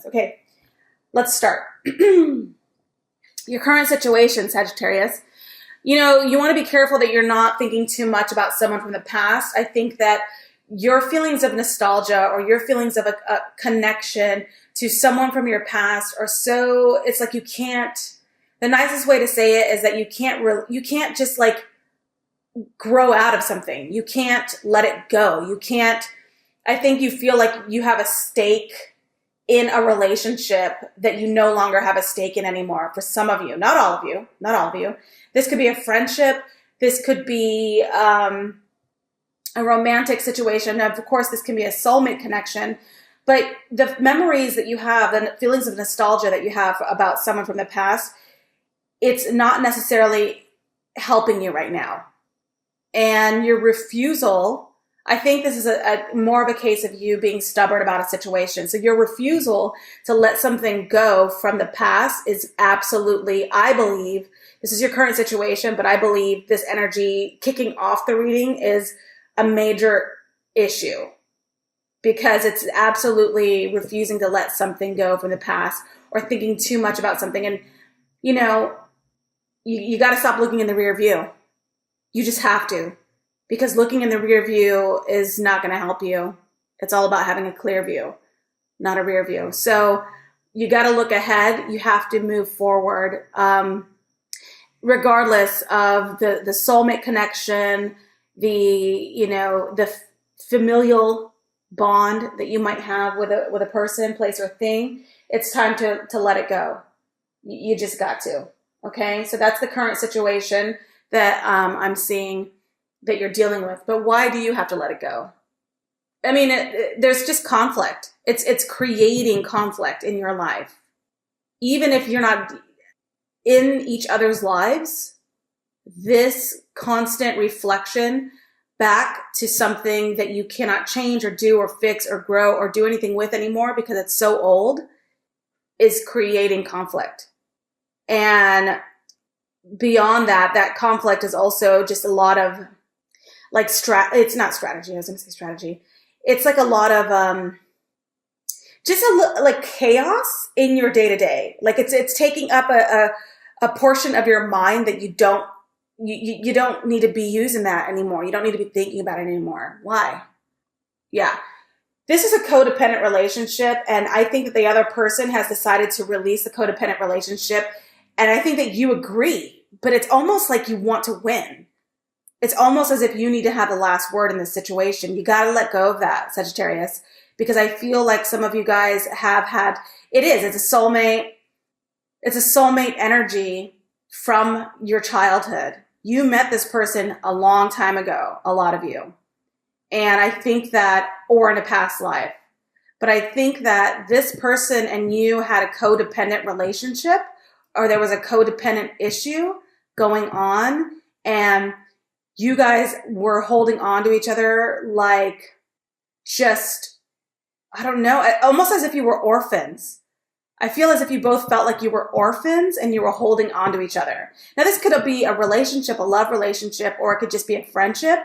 Okay, let's start. Your current situation, Sagittarius. You know, you want to be careful that you're not thinking too much about someone from the past. I think that your feelings of nostalgia or your feelings of a connection to someone from your past are so, it's like you can't, the nicest way to say it is that you can't just like grow out of something. You can't let it go. You can't, I think you feel like you have a stake in a relationship that you no longer have a stake in anymore. For some of you, not all of you, not all of you. This could be a friendship. This could be a romantic situation. Of course, this can be a soulmate connection. But the memories that you have, the feelings of nostalgia that you have about someone from the past, it's not necessarily helping you right now. And your refusal, I think this is a more of a case of you being stubborn about a situation. So your refusal to let something go from the past is absolutely, I believe, this is your current situation, but I believe this energy kicking off the reading is a major issue because it's absolutely refusing to let something go from the past or thinking too much about something. And, you know, you got to stop looking in the rear view. You just have to, because looking in the rear view is not going to help you. It's all about having a clear view, not a rear view. So you got to look ahead. You have to move forward. Regardless of the soulmate connection, the familial bond that you might have with a person, place, or thing, it's time to let it go. You just got to. Okay, so that's the current situation that I'm seeing that you're dealing with. But why do you have to let it go? I mean, there's just conflict. It's creating conflict in your life, even if you're not in each other's lives. This constant reflection back to something that you cannot change or do or fix or grow or do anything with anymore because it's so old is creating conflict. And beyond that, that conflict is also just a lot of like it's not strategy. I was going to say strategy. It's like a lot of like chaos in your day to day. Like it's taking up a portion of your mind that you don't need to be using that anymore. You don't need to be thinking about it anymore. Why? Yeah. This is a codependent relationship, and I think that the other person has decided to release the codependent relationship, and I think that you agree, but it's almost like you want to win. It's almost as if you need to have the last word in this situation. You got to let go of that, Sagittarius, because I feel like some of you guys have had, it's a soulmate energy from your childhood. You met this person a long time ago, a lot of you. And I think that, or in a past life, but I think that this person and you had a codependent relationship, or there was a codependent issue going on, and you guys were holding on to each other like just, I don't know, almost as if you were orphans. I feel as if you both felt like you were orphans and you were holding on to each other. Now, this could be a relationship, a love relationship, or it could just be a friendship,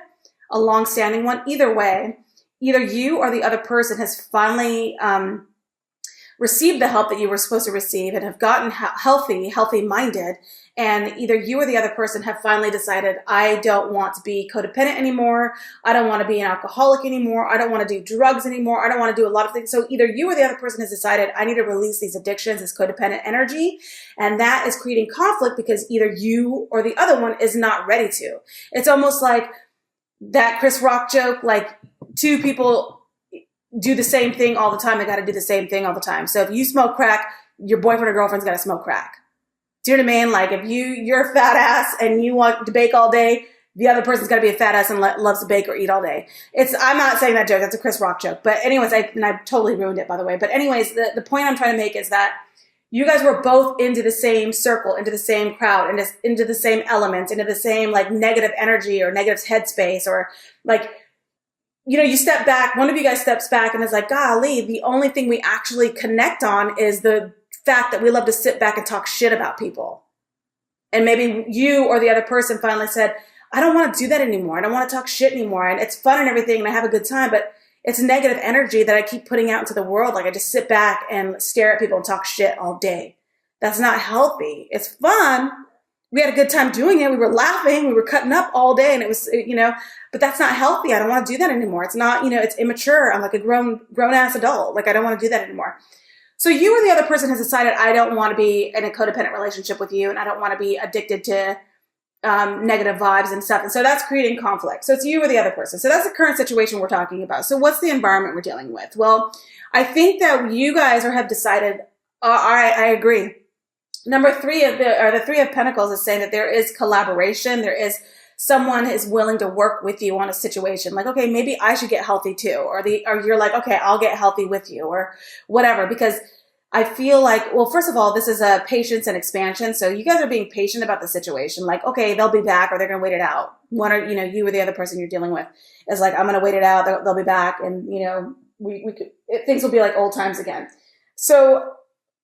a long-standing one. Either way, either you or the other person has finally received the help that you were supposed to receive and have gotten healthy-minded, and either you or the other person have finally decided, I don't want to be codependent anymore. I don't want to be an alcoholic anymore. I don't want to do drugs anymore. I don't want to do a lot of things. So either you or the other person has decided, I need to release these addictions, this codependent energy, and that is creating conflict because either you or the other one is not ready to. It's almost like that Chris Rock joke, like two people do the same thing all the time. They got to do the same thing all the time. So if you smoke crack, your boyfriend or girlfriend's got to smoke crack. Do you know what I mean? Like if you're a fat ass and you want to bake all day, the other person's got to be a fat ass and loves to bake or eat all day. I'm not saying that joke. That's a Chris Rock joke. But anyways, I totally ruined it, by the way. But anyways, the point I'm trying to make is that you guys were both into the same circle, into the same crowd, into the same elements, into the same like negative energy or negative headspace, or like, you know, you step back, one of you guys steps back and is like, golly, the only thing we actually connect on is the fact that we love to sit back and talk shit about people. And maybe you or the other person finally said, I don't want to do that anymore. I don't want to talk shit anymore. And it's fun and everything and I have a good time, but it's negative energy that I keep putting out into the world. Like I just sit back and stare at people and talk shit all day. That's not healthy. It's fun. We had a good time doing it. We were laughing. We were cutting up all day, and it was, but that's not healthy. I don't want to do that anymore. It's not, it's immature. I'm like a grown ass adult. Like I don't want to do that anymore. So you or the other person has decided, I don't want to be in a codependent relationship with you, and I don't want to be addicted to negative vibes and stuff. And so that's creating conflict. So it's you or the other person. So that's the current situation we're talking about. So what's the environment we're dealing with? Well, I think that you guys have decided, all right, I agree. Number three the Three of Pentacles is saying that there is collaboration. There is someone is willing to work with you on a situation. Like, okay, maybe I should get healthy too. Or you're like, okay, I'll get healthy with you or whatever. Because I feel like, well, first of all, this is a patience and expansion. So you guys are being patient about the situation. Like, okay, they'll be back or they're going to wait it out. One or, you or the other person you're dealing with is like, I'm going to wait it out. They'll be back. And, things will be like old times again. So,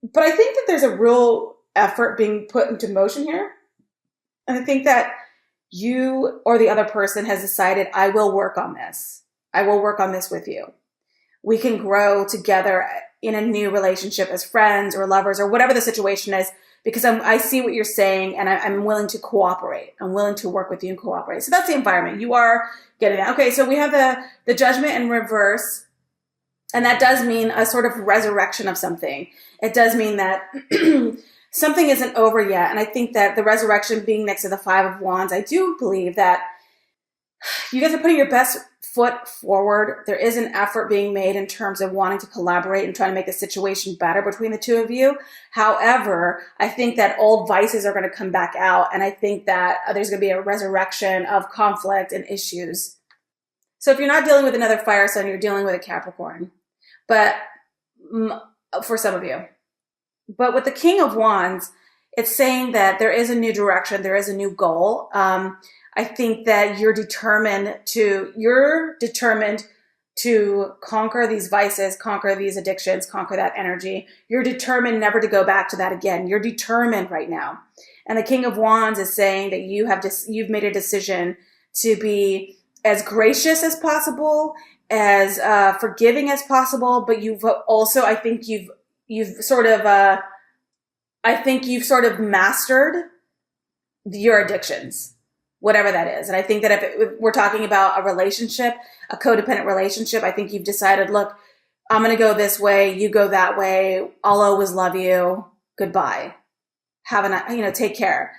but I think that there's a real effort being put into motion here. And I think that you or the other person has decided, I will work on this. I will work on this with you. We can grow together in a new relationship as friends or lovers or whatever the situation is, because I see what you're saying and I'm willing to cooperate. I'm willing to work with you and cooperate. So that's the environment. You are getting that. Okay, so we have the Judgment in reverse, and that does mean a sort of resurrection of something. It does mean that something isn't over yet. And I think that the resurrection being next to the Five of Wands, I do believe that you guys are putting your best foot forward. There is an effort being made in terms of wanting to collaborate and trying to make the situation better between the two of you. However, I think that old vices are going to come back out. And I think that there's going to be a resurrection of conflict and issues. So if you're not dealing with another fire sign, you're dealing with a Capricorn. But for some of you. But with the King of Wands, it's saying that there is a new direction. There is a new goal. I think that you're determined to conquer these vices, conquer these addictions, conquer that energy. You're determined never to go back to that again. You're determined right now. And the King of Wands is saying that you've made a decision to be as gracious as possible, as forgiving as possible. But you've also, I think you've sort of mastered your addictions, whatever that is. And I think that if we're talking about a relationship, a codependent relationship, I think you've decided, look, I'm going to go this way. You go that way. I'll always love you. Goodbye. Take care.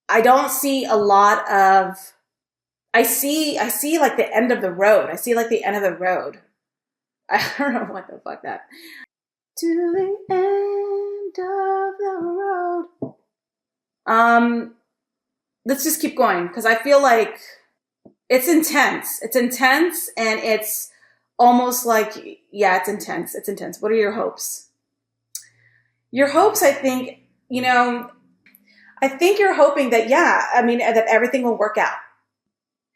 I don't see a lot of, I see like the end of the road. I see like the end of the road. I don't know what the fuck that. To the end of the road. Let's just keep going, because I feel like it's intense. It's intense, and it's almost like, yeah, it's intense. It's intense. What are your hopes? Your hopes, I think, I think you're hoping that, that everything will work out.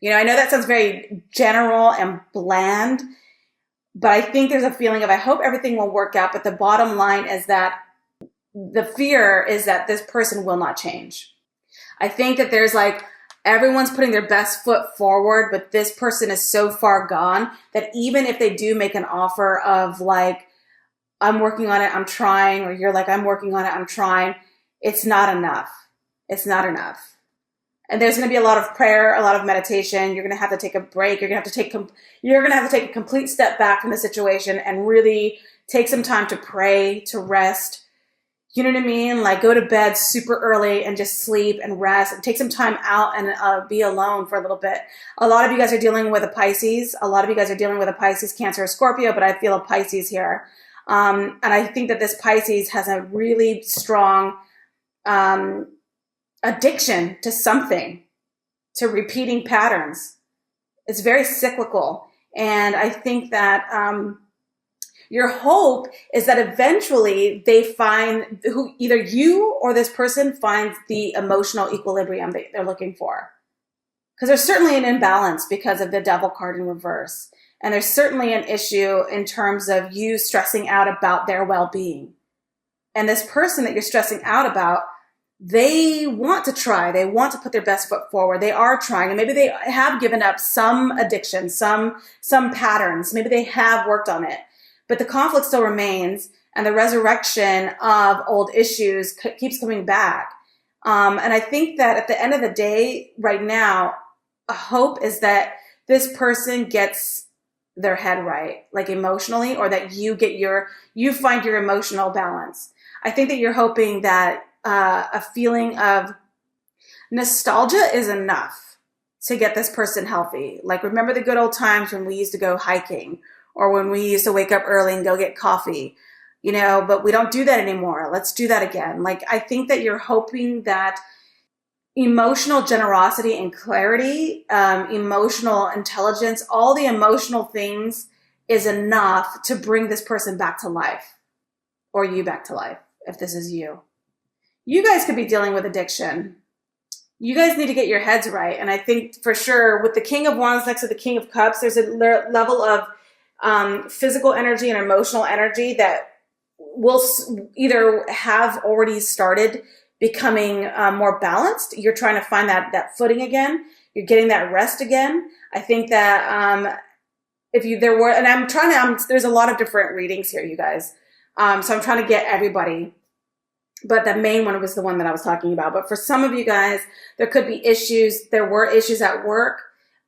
I know that sounds very general and bland, but I think there's a feeling of, I hope everything will work out. But the bottom line is that the fear is that this person will not change. I think that there's like, everyone's putting their best foot forward, but this person is so far gone that even if they do make an offer of like, I'm working on it, I'm trying, or you're like, I'm working on it, I'm trying, it's not enough. It's not enough. And there's going to be a lot of prayer, a lot of meditation. You're going to have to take a break. You're going to have to take a complete step back from the situation and really take some time to pray, to rest. You know what I mean? Like, go to bed super early and just sleep and rest and take some time out and be alone for a little bit. A lot of you guys are dealing with a Pisces. A lot of you guys are dealing with a Pisces, Cancer, or Scorpio, but I feel a Pisces here. And I think that this Pisces has a really strong addiction to something, to repeating patterns. It's very cyclical. And I think that your hope is that eventually they find either you or this person finds the emotional equilibrium that they're looking for. Because there's certainly an imbalance because of the Devil card in reverse. And there's certainly an issue in terms of you stressing out about their well-being. And this person that you're stressing out about, they want to try. They want to put their best foot forward. They are trying, and maybe they have given up some addiction, some patterns. Maybe they have worked on it, but the conflict still remains, and the resurrection of old issues keeps coming back. And I think that at the end of the day, right now, a hope is that this person gets their head right, like emotionally, or that you find your emotional balance. I think that you're hoping that a feeling of nostalgia is enough to get this person healthy. Like, remember the good old times when we used to go hiking, or when we used to wake up early and go get coffee, but we don't do that anymore. Let's do that again. Like, I think that you're hoping that emotional generosity and clarity, emotional intelligence, all the emotional things is enough to bring this person back to life, or you back to life, if this is you. You guys could be dealing with addiction. You guys need to get your heads right. And I think for sure with the King of Wands next to the King of Cups, there's a level of physical energy and emotional energy that will either have already started becoming more balanced. You're trying to find that footing again. You're getting that rest again. I think that there's a lot of different readings here, you guys. So I'm trying to get everybody. But the main one was the one that I was talking about. But for some of you guys, there could be issues. There were issues at work.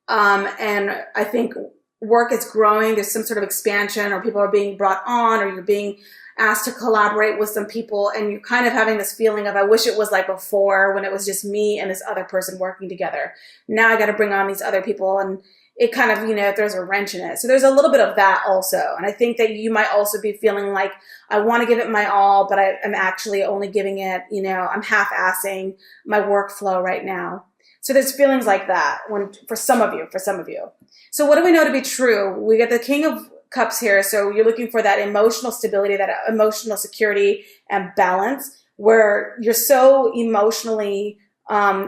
And I think work is growing. There's some sort of expansion, or people are being brought on, or you're being asked to collaborate with some people. And you're kind of having this feeling of, I wish it was like before when it was just me and this other person working together. Now I got to bring on these other people. And it kind of, there's a wrench in it. So there's a little bit of that also. And I think that you might also be feeling like, I want to give it my all, but I'm actually only giving it, I'm half-assing my workflow right now. So there's feelings like that for some of you. So what do we know to be true? We get the King of Cups here. So you're looking for that emotional stability, that emotional security and balance, where you're so emotionally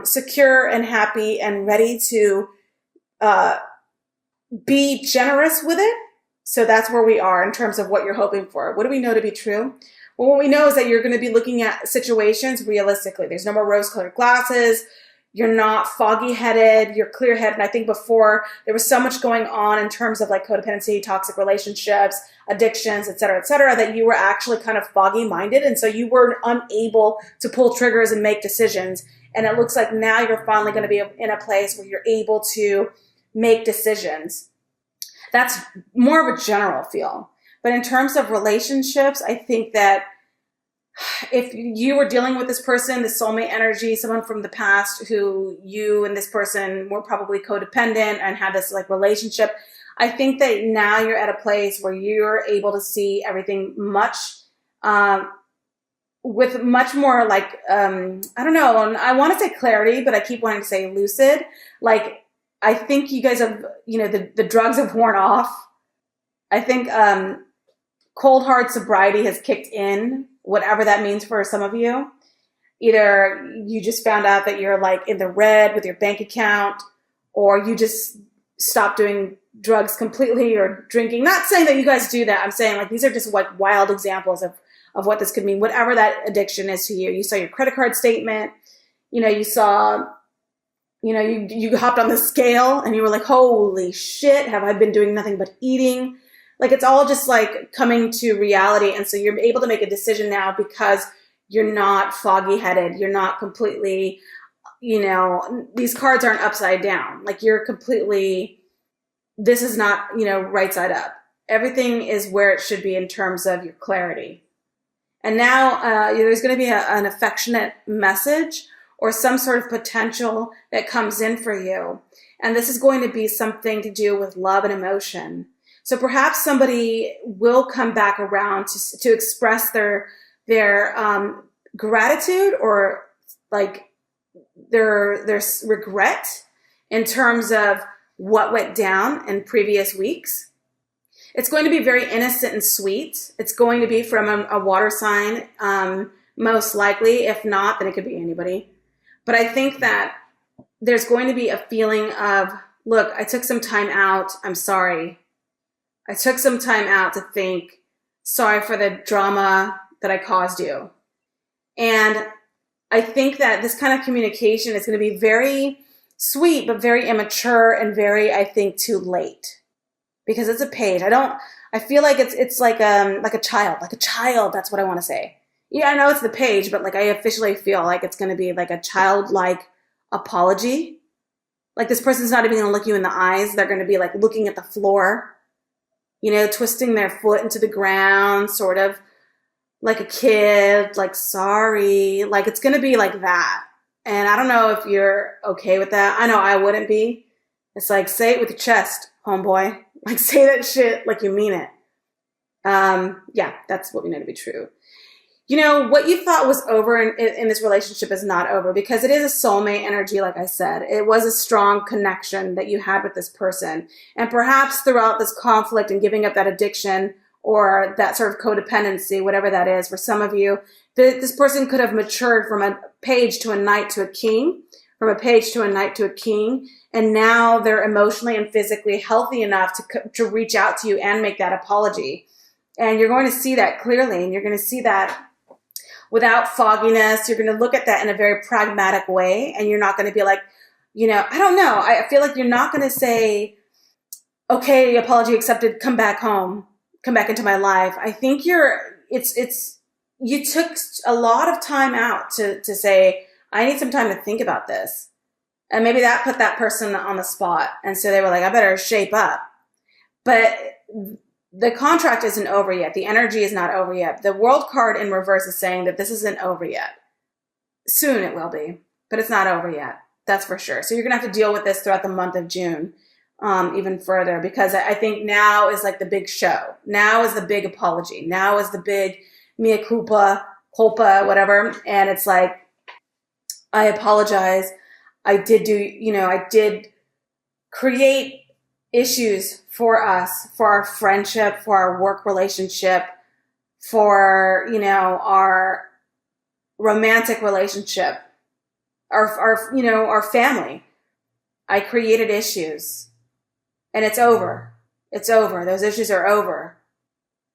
secure and happy and ready to be generous with it. So that's where we are in terms of what you're hoping for. What do we know to be true? Well, what we know is that you're going to be looking at situations realistically. There's no more rose-colored glasses. You're not foggy-headed. You're clear-headed. And I think before there was so much going on in terms of like codependency, toxic relationships, addictions, et cetera, that you were actually kind of foggy-minded. And so you were unable to pull triggers and make decisions. And it looks like now you're finally going to be in a place where you're able to make decisions. That's more of a general feel. But in terms of relationships, I think that if you were dealing with this person, the soulmate energy, someone from the past who you and this person were probably codependent and had this like relationship, I think that now you're at a place where you're able to see everything with much more like, I don't know, I want to say clarity, but I keep wanting to say lucid. Like, I think you guys have, the drugs have worn off. I think cold hard sobriety has kicked in, whatever that means for some of you. Either you just found out that you're like in the red with your bank account, or you just stopped doing drugs completely or drinking. Not saying that you guys do that. I'm saying like these are just like wild examples of what this could mean, whatever that addiction is to you. You saw your credit card statement, you saw... you hopped on the scale and you were like, holy shit, have I been doing nothing but eating? Like, it's all just like coming to reality. And so you're able to make a decision now because you're not foggy headed. You're not completely, these cards aren't upside down. Like, you're completely, this is not, right side up. Everything is where it should be in terms of your clarity. And now there's going to be an affectionate message or some sort of potential that comes in for you. And this is going to be something to do with love and emotion. So perhaps somebody will come back around to express their gratitude or like their regret in terms of what went down in previous weeks. It's going to be very innocent and sweet. It's going to be from a water sign, most likely. If not, then it could be anybody. But I think that there's going to be a feeling of, look, I took some time out. I'm sorry. I took some time out to think, sorry for the drama that I caused you. And I think that this kind of communication is going to be very sweet, but very immature and very, I think, too late, because it's a page. I feel like it's like a child. That's what I want to say. Yeah, I know it's the page, but like I officially feel like it's going to be like a childlike apology. Like this person's not even going to look you in the eyes. They're going to be like looking at the floor, you know, twisting their foot into the ground, sort of like a kid, like, sorry. Like it's going to be like that. And I don't know if you're okay with that. I know I wouldn't be. It's like, say it with your chest, homeboy. Like say that shit like you mean it. Yeah, that's what we know to be true. You know, what you thought was over in this relationship is not over, because it is a soulmate energy, like I said. It was a strong connection that you had with this person. And perhaps throughout this conflict and giving up that addiction or that sort of codependency, whatever that is, for some of you, this person could have matured from a page to a knight to a king, from a page to a knight to a king. And now they're emotionally and physically healthy enough to reach out to you and make that apology. And you're going to see that clearly, and you're going to see that without fogginess. You're going to look at that in a very pragmatic way, and you're not going to be like, you know, I don't know. I feel like you're not going to say, okay, apology accepted, come back home, come back into my life. I think you took a lot of time out to say, I need some time to think about this. And maybe that put that person on the spot. And so they were like, I better shape up. But the contract isn't over yet. The energy is not over yet. The World card in reverse is saying that this isn't over yet. Soon it will be, but it's not over yet. That's for sure. So you're going to have to deal with this throughout the month of June, even further, because I think now is like the big show. Now is the big apology. Now is the big mea culpa, whatever. And it's like, I apologize. I did create issues for us, for our friendship, for our work relationship, for, you know, our romantic relationship, our family. I created issues, and it's over. It's over. Those issues are over.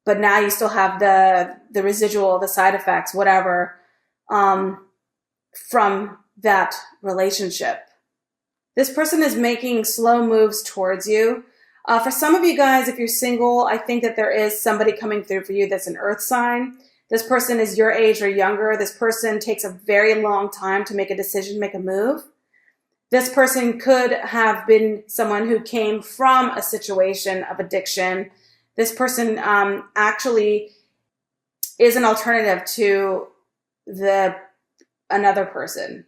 But now you still have the residual, the side effects, whatever, from that relationship. This person is making slow moves towards you. For some of you guys, if you're single, I think that there is somebody coming through for you that's an earth sign. This person is your age or younger. This person takes a very long time to make a decision, make a move. This person could have been someone who came from a situation of addiction. This person actually is an alternative to another person.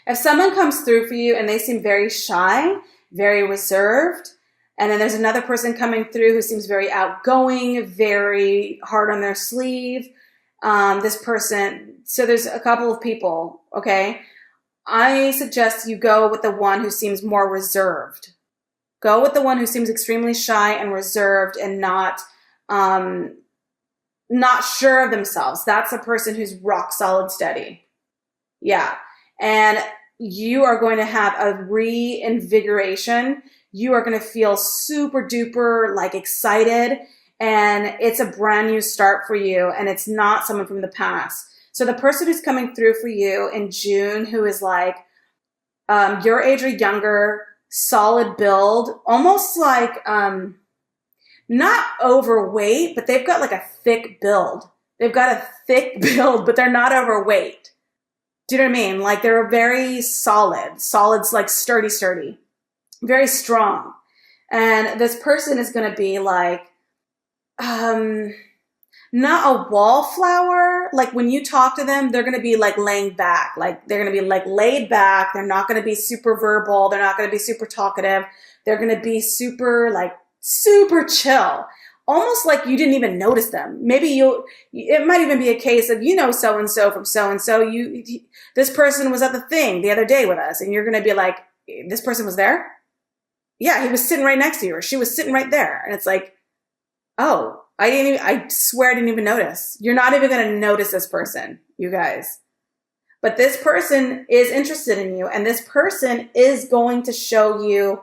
If someone comes through for you and they seem very shy, very reserved, and then there's another person coming through who seems very outgoing, very hard on their sleeve, this person, so there's a couple of people, okay? I suggest you go with the one who seems more reserved. Go with the one who seems extremely shy and reserved and not sure of themselves. That's a person who's rock solid steady. Yeah. And you are going to have a reinvigoration. You are going to feel super duper like excited, and it's a brand new start for you, and it's not someone from the past. So the person who's coming through for you in June, who is like your age or younger, solid build, almost like not overweight, but they've got like a thick build. They've got a thick build, but they're not overweight. Do you know what I mean? Like they're very solid. Solid's like sturdy, very strong. And this person is going to be like, not a wallflower. Like when you talk to them, they're going to be like laying back. Like they're going to be like laid back. They're not going to be super verbal. They're not going to be super talkative. They're going to be super chill. Almost like you didn't even notice them. Maybe it might even be a case of, so-and-so from so-and-so. This person was at the thing the other day with us, and you're going to be like, this person was there? Yeah, he was sitting right next to you, or she was sitting right there. And it's like, oh, I swear I didn't even notice. You're not even going to notice this person, you guys. But this person is interested in you, and this person is going to show you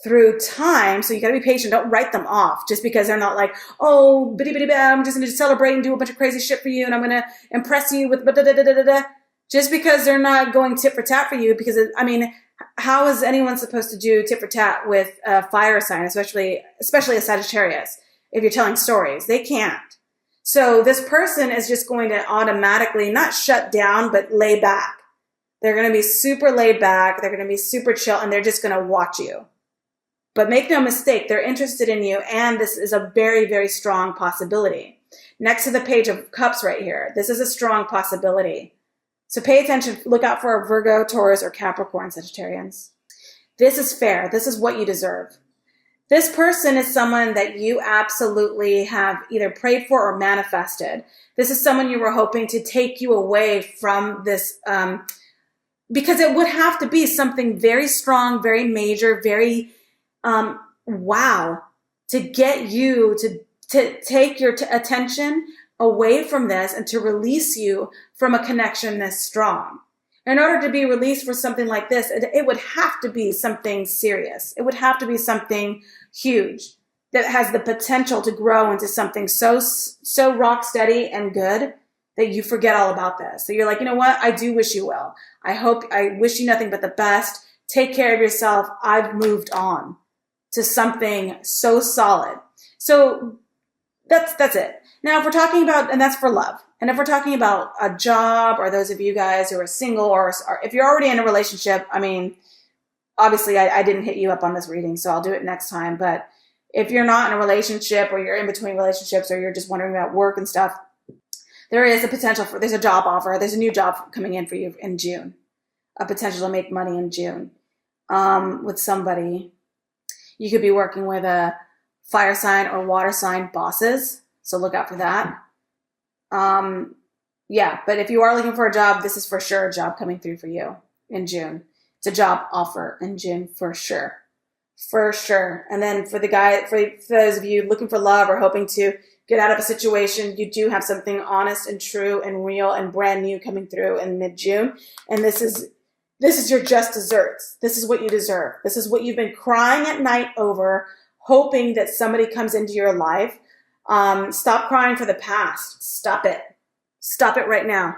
through time. So you got to be patient. Don't write them off just because they're not like, oh, bitty bitty bam, I'm just going to celebrate and do a bunch of crazy shit for you, and I'm going to impress you with da da da da da da. Just because they're not going tit for tat for you, because I mean, how is anyone supposed to do tit for tat with a fire sign, especially a Sagittarius? If you're telling stories, they can't. So this person is just going to automatically not shut down, but lay back. They're going to be super laid back. They're going to be super chill, and they're just going to watch you. But make no mistake, they're interested in you, and this is a very, very strong possibility. Next to the Page of Cups right here, this is a strong possibility. So pay attention, look out for a Virgo, Taurus, or Capricorn Sagittarians. This is fair. This is what you deserve. This person is someone that you absolutely have either prayed for or manifested. This is someone you were hoping to take you away from this, because it would have to be something very strong, very major, very wow, to get you to take your attention away from this and to release you from a connection this strong. In order to be released for something like this, it would have to be something serious. It would have to be something huge that has the potential to grow into something so rock steady and good that you forget all about this. So you're like, you know what? I do wish you well. I wish you nothing but the best. Take care of yourself. I've moved on to something so solid. So that's it. Now, if we're talking about, and that's for love, and if we're talking about a job, or those of you guys who are single, or if you're already in a relationship, I mean, obviously I didn't hit you up on this reading, so I'll do it next time. But if you're not in a relationship, or you're in between relationships, or you're just wondering about work and stuff, there is a potential for, there's a job offer. There's a new job coming in for you in June, a potential to make money in June with somebody. You could be working with a fire sign or water sign bosses. So look out for that. Yeah, but if you are looking for a job, this is for sure a job coming through for you in June. It's a job offer in June for sure. For sure. And then for those of you looking for love or hoping to get out of a situation, you do have something honest and true and real and brand new coming through in mid-June. And this is your just desserts. This is what you deserve. This is what you've been crying at night over, hoping that somebody comes into your life. Stop crying for the past. Stop it. Stop it right now.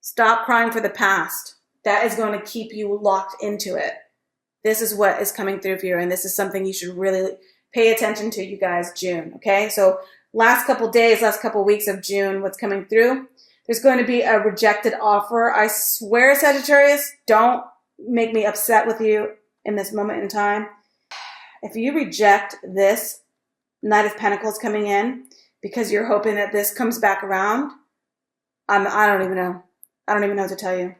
Stop crying for the past. That is going to keep you locked into it. This is what is coming through for you, and this is something you should really pay attention to, you guys, June, okay? So last couple days, last couple weeks of June, what's coming through? There's going to be a rejected offer. I swear, Sagittarius, don't make me upset with you in this moment in time. If you reject this Knight of Pentacles coming in because you're hoping that this comes back around, I don't even know. I don't even know what to tell you.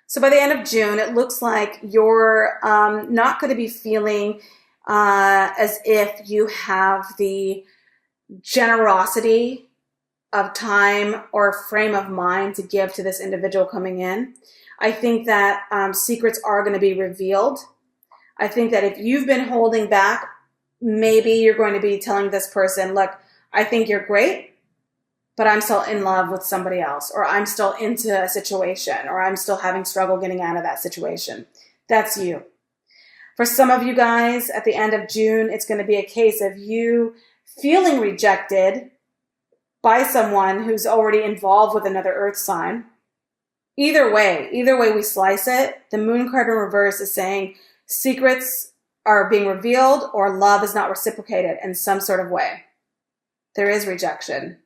So by the end of June, it looks like you're not going to be feeling as if you have the generosity of time or frame of mind to give to this individual coming in. I think that secrets are going to be revealed. I think that if you've been holding back, maybe you're going to be telling this person, look, I think you're great, but I'm still in love with somebody else, or I'm still into a situation, or I'm still having struggle getting out of that situation. That's you. For some of you guys, at the end of June, it's going to be a case of you feeling rejected by someone who's already involved with another earth sign. Either way we slice it, the moon card in reverse is saying secrets are being revealed or love is not reciprocated in some sort of way. There is rejection.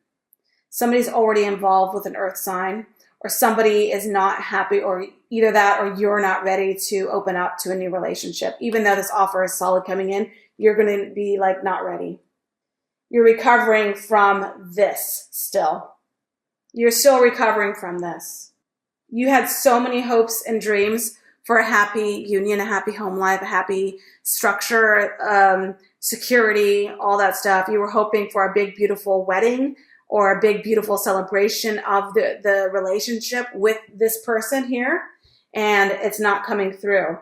Somebody's already involved with an earth sign, or somebody is not happy, or either that or you're not ready to open up to a new relationship. Even though this offer is solid coming in, you're going to be like not ready. You're recovering from this still. You're still recovering from this. You had so many hopes and dreams for a happy union, a happy home life, a happy structure, security, all that stuff. You were hoping for a big, beautiful wedding or a big, beautiful celebration of the relationship with this person here, and it's not coming through.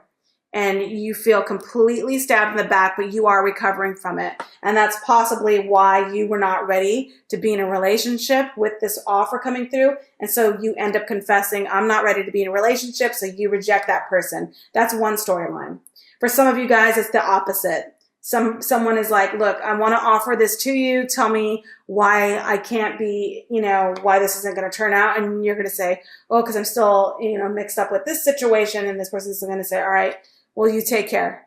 And you feel completely stabbed in the back, but you are recovering from it. And that's possibly why you were not ready to be in a relationship with this offer coming through. And so you end up confessing, I'm not ready to be in a relationship, so you reject that person. That's one storyline. For some of you guys, it's the opposite. Someone is like, look, I want to offer this to you. Tell me why I can't be, why this isn't going to turn out. And you're going to say, oh, because I'm still, mixed up with this situation. And this person is going to say, all right, well, you take care.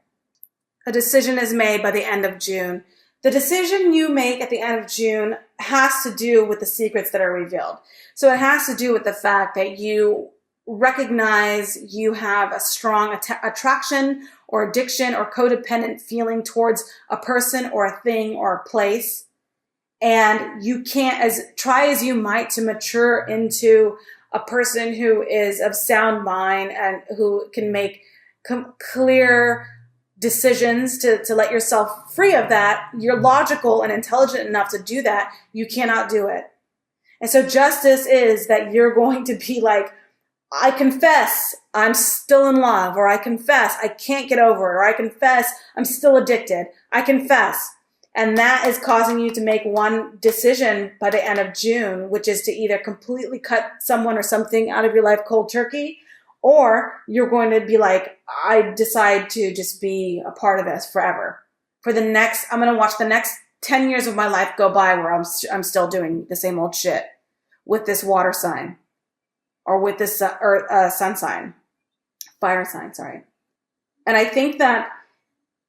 A decision is made by the end of June. The decision you make at the end of June has to do with the secrets that are revealed. So it has to do with the fact that you recognize you have a strong attraction or addiction or codependent feeling towards a person or a thing or a place. And you can't, try as you might to mature into a person who is of sound mind and who can make clear decisions to let yourself free of that. You're logical and intelligent enough to do that. You cannot do it. And so justice is that you're going to be like, I confess I'm still in love, or I confess I can't get over it, or I confess I'm still addicted. I confess. And that is causing you to make one decision by the end of June, which is to either completely cut someone or something out of your life cold turkey, or you're going to be like, I decide to just be a part of this forever. I'm going to watch the next 10 years of my life go by where I'm still doing the same old shit with this water sign. Or with this sun sign, fire sign, sorry. And I think that,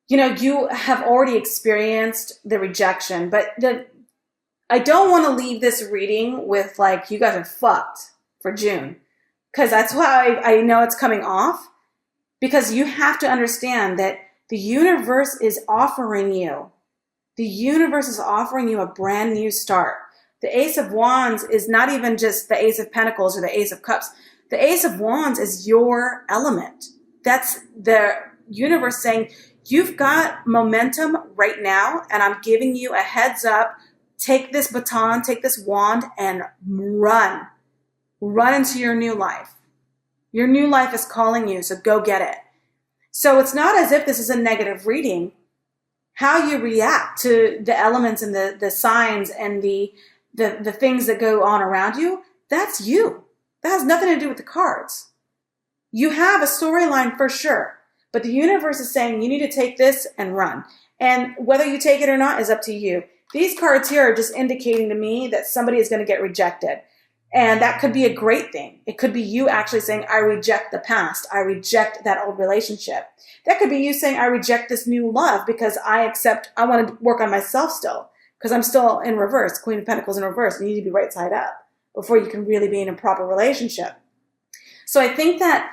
you have already experienced the rejection, but I don't want to leave this reading with like, you guys are fucked for June. Because that's why I know it's coming off. Because you have to understand that the universe is offering you. The universe is offering you a brand new start. The Ace of Wands is not even just the Ace of Pentacles or the Ace of Cups. The Ace of Wands is your element. That's the universe saying, you've got momentum right now, and I'm giving you a heads up. Take this baton, take this wand, and run. Run into your new life. Your new life is calling you, so go get it. So it's not as if this is a negative reading. How you react to the elements and the signs and the things that go on around you, that's you. That has nothing to do with the cards. You have a storyline for sure, but the universe is saying you need to take this and run. And whether you take it or not is up to you. These cards here are just indicating to me that somebody is going to get rejected. And that could be a great thing. It could be you actually saying, I reject the past. I reject that old relationship. That could be you saying, I reject this new love because I want to work on myself still. Because I'm still in reverse, Queen of Pentacles in reverse. You need to be right side up before you can really be in a proper relationship. So I think that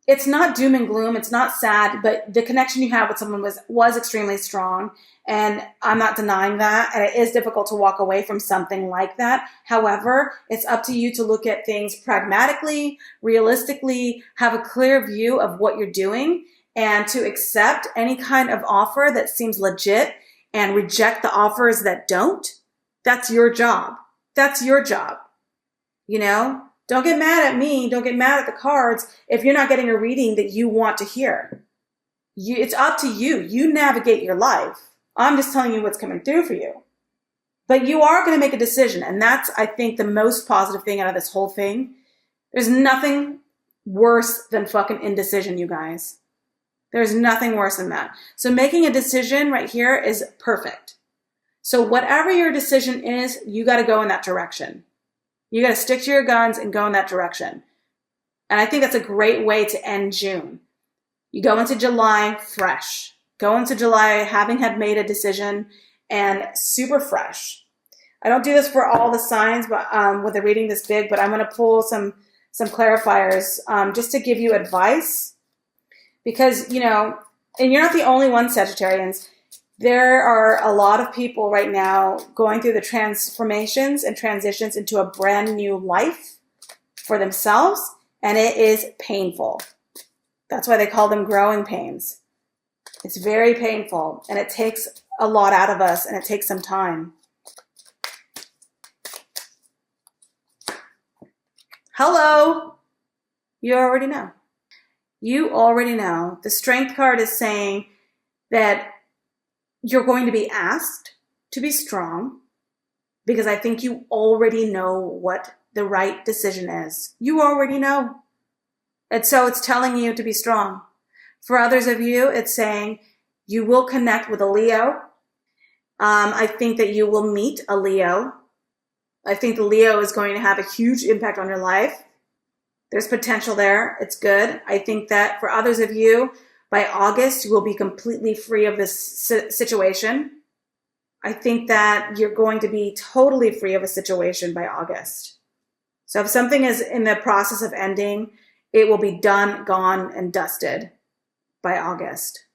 it's not doom and gloom. It's not sad, but the connection you have with someone was extremely strong. And I'm not denying that. And it is difficult to walk away from something like that. However, it's up to you to look at things pragmatically, realistically, have a clear view of what you're doing, and to accept any kind of offer that seems legit and reject the offers that don't. That's your job. That's your job. Don't get mad at me. Don't get mad at the cards if you're not getting a reading that you want to hear. It's up to you. You navigate your life. I'm just telling you what's coming through for you. But you are going to make a decision. And that's, I think, the most positive thing out of this whole thing. There's nothing worse than fucking indecision, you guys. There's nothing worse than that. So making a decision right here is perfect. So whatever your decision is, you got to go in that direction. You got to stick to your guns and go in that direction. And I think that's a great way to end June. You go into July fresh. Go into July having had made a decision and super fresh. I don't do this for all the signs, but with a reading this big, but I'm going to pull some clarifiers just to give you advice. Because, and you're not the only one, Sagittarians. There are a lot of people right now going through the transformations and transitions into a brand new life for themselves, and it is painful. That's why they call them growing pains. It's very painful, and it takes a lot out of us, and it takes some time. Hello! You already know. You already know. The Strength card is saying that you're going to be asked to be strong, because I think you already know what the right decision is. You already know. And so it's telling you to be strong. For others of you, it's saying You will connect with a Leo. I think that you will meet a Leo. I think the Leo is going to have a huge impact on your life. There's potential there. It's good. I think that for others of you, by August, you will be completely free of this situation. I think that you're going to be totally free of a situation by August. So if something is in the process of ending, it will be done, gone, and dusted by August.